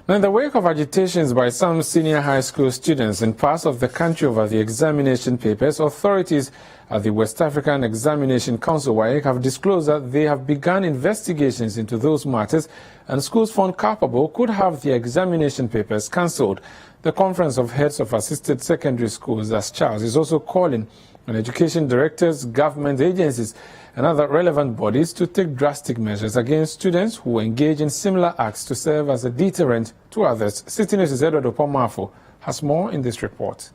In the wake of agitations by some senior high school students in parts of the country over the examination papers, authorities at the West African Examination Council (WAEC) have disclosed that they have begun investigations into those matters, and schools found culpable could have their examination papers cancelled. The Conference of Heads of Assisted Secondary Schools, as Charles, is also calling on education directors, government agencies, and other relevant bodies to take drastic measures against students who engage in similar acts to serve as a deterrent to others. Citi Newsroom's Edward Opomafo has more in this report.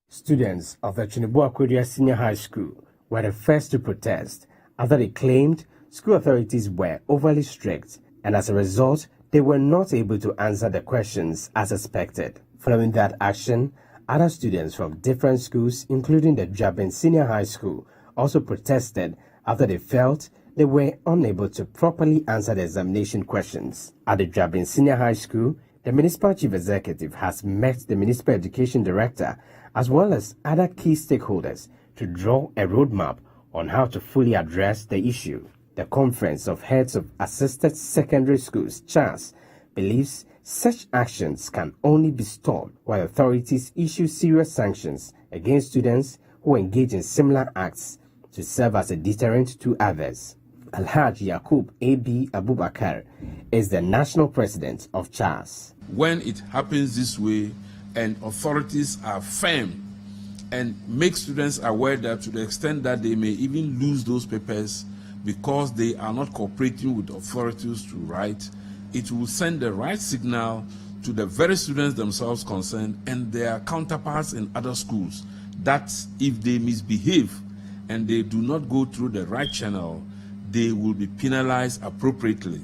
Students of the Chinibu-Akwedia Senior High School were the first to protest after they claimed school authorities were overly strict, and as a result, they were not able to answer the questions as expected. Following that action, other students from different schools, including the Jabin Senior High School, also protested after they felt they were unable to properly answer the examination questions. At the Jabin Senior High School, the Municipal Chief Executive has met the Municipal Education Director as well as other key stakeholders to draw a roadmap on how to fully address the issue. The Conference of Heads of Assisted Secondary Schools, CHAS, believes such actions can only be stopped while authorities issue serious sanctions against students who engage in similar acts to serve as a deterrent to others. Alhaji Yakub A.B. Abubakar is the national president of CHAS. When it happens this way and authorities are firm and make students aware that to the extent that they may even lose those papers because they are not cooperating with authorities to write, it will send the right signal to the very students themselves concerned and their counterparts in other schools that if they misbehave and they do not go through the right channel, they will be penalized appropriately.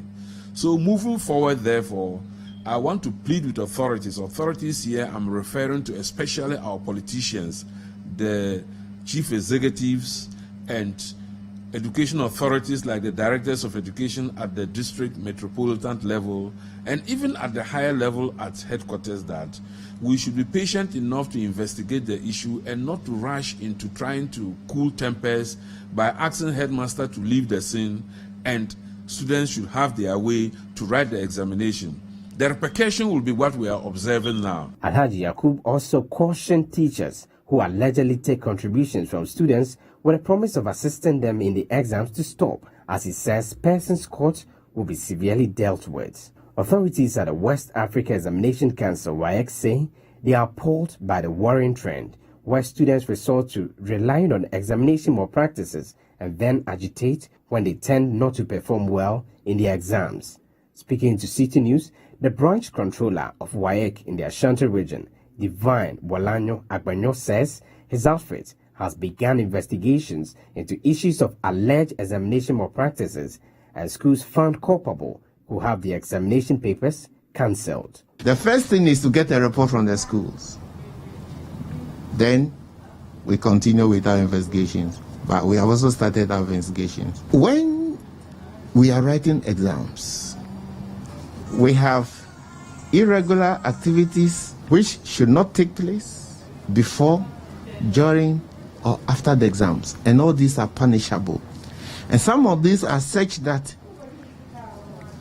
So moving forward, therefore, I want to plead with authorities. Authorities here, I'm referring to especially our politicians, the chief executives and education authorities like the directors of education at the district metropolitan level and even at the higher level at headquarters, that we should be patient enough to investigate the issue and not to rush into trying to cool tempers by asking headmaster to leave the scene, and students should have their way to write the examination. The repercussion will be what we are observing now. Alhaji Yakub also cautioned teachers who allegedly take contributions from students with a promise of assisting them in the exams to stop, as he says persons caught will be severely dealt with. Authorities at the West Africa Examination Council (WAEC) say they are appalled by the worrying trend where students resort to relying on examination malpractices and then agitate when they tend not to perform well in their exams. Speaking to Citi News, the branch controller of WAEC in the Ashanti region, Divine Walanyo Agbanyo, says his outfit has begun investigations into issues of alleged examination malpractices and schools found culpable who have the examination papers cancelled. The first thing is to get a report from the schools. Then we continue with our investigations. But we have also started our investigations. When we are writing exams, we have irregular activities which should not take place before, during, or after the exams. And all these are punishable. And some of these are such that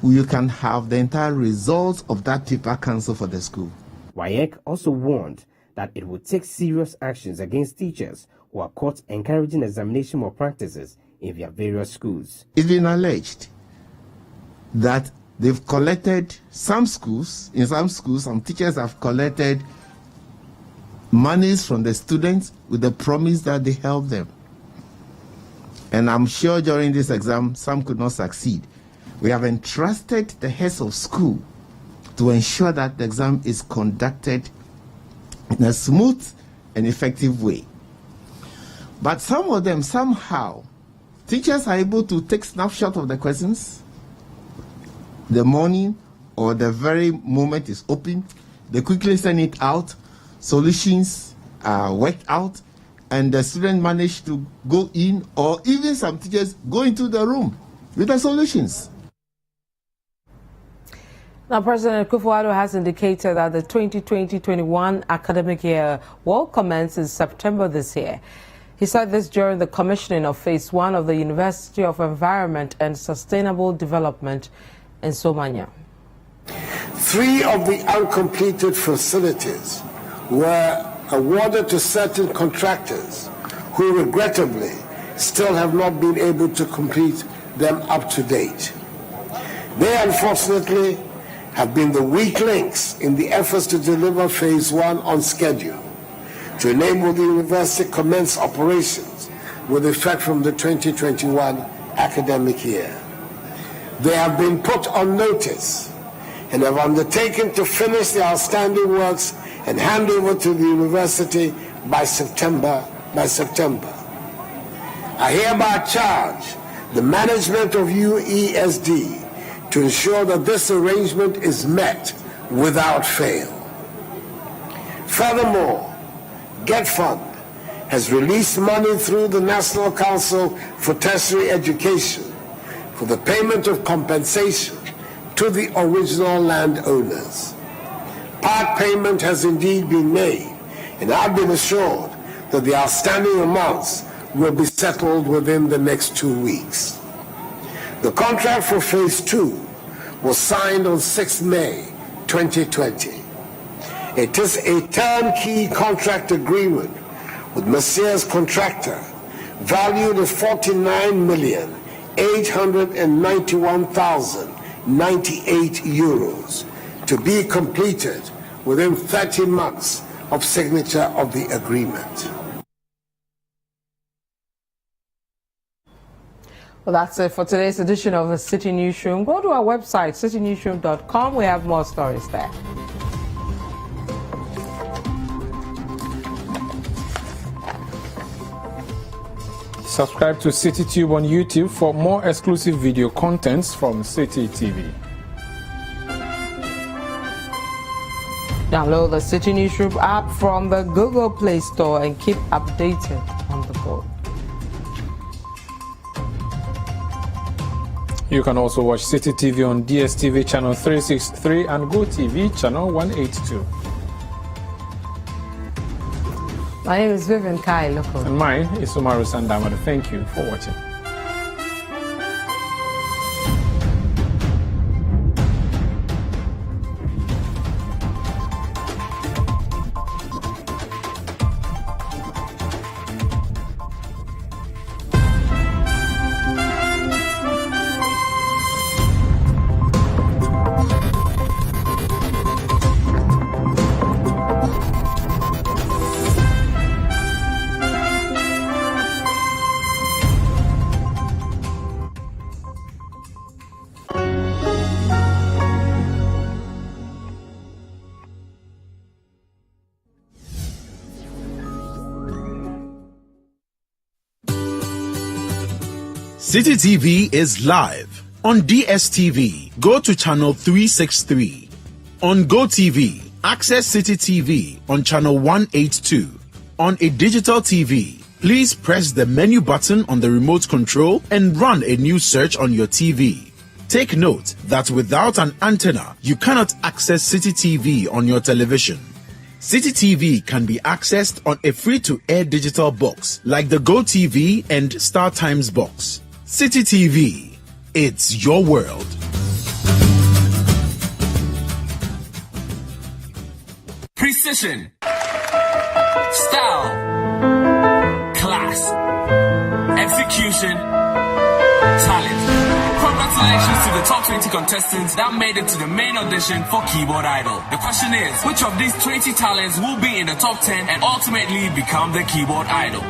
you can have the entire results of that paper cancelled for the school. WAEC also warned that it would take serious actions against teachers who are caught encouraging examination malpractices in their various schools. It's been alleged that they've collected some schools, some teachers have collected monies from the students with the promise that they help them. And I'm sure during this exam, some could not succeed. We have entrusted the heads of school to ensure that the exam is conducted in a smooth and effective way. But some of them, somehow, teachers are able to take snapshot of the questions the morning or the very moment it's open. They quickly send it out, solutions are worked out, and the student managed to go in, or even some teachers go into the room with the solutions. Now, President Akufo-Addo has indicated that the 2020-21 academic year will commence in September this year. He said this during the commissioning of Phase 1 of the University of Environment and Sustainable Development in Somanya. 3 of the uncompleted facilities were awarded to certain contractors who regrettably still have not been able to complete them up to date. They unfortunately have been the weak links in the efforts to deliver Phase 1 on schedule to enable the university to commence operations with effect from the 2021 academic year. They have been put on notice and have undertaken to finish the outstanding works and hand over to the university by September. I hereby charge the management of UESD to ensure that this arrangement is met without fail. Furthermore, GetFund has released money through the National Council for Tertiary Education for the payment of compensation to the original landowners. Part payment has indeed been made, and I've been assured that the outstanding amounts will be settled within the next 2 weeks. The contract for Phase 2 was signed on 6 May 2020. It is a turnkey contract agreement with Messiah's contractor valued at 49,891,098 euros to be completed within 30 months of signature of the agreement. Well, that's it for today's edition of the Citi Newsroom. Go to our website, citinewsroom.com. We have more stories there. Subscribe to CityTube on YouTube for more exclusive video contents from Citi TV. Download the Citi Newsroom app from the Google Play Store and keep updated on the go. You can also watch Citi TV on DSTV channel 363 and GoTV channel 182. My name is Vivian Lokko. And mine is Umaru Sanda. Amadu. Thank you for watching. Citi TV is live. On DSTV, go to channel 363. On GoTV, access Citi TV on channel 182. On a digital TV, please press the menu button on the remote control and run a new search on your TV. Take note that without an antenna, you cannot access Citi TV on your television. Citi TV can be accessed on a free-to-air digital box like the GoTV and StarTimes box. Citi TV, it's your world. Precision, style, class, execution, talent. Congratulations to the top 20 contestants that made it to the main audition for Keyboard Idol. The question is, which of these 20 talents will be in the top 10 and ultimately become the Keyboard Idol?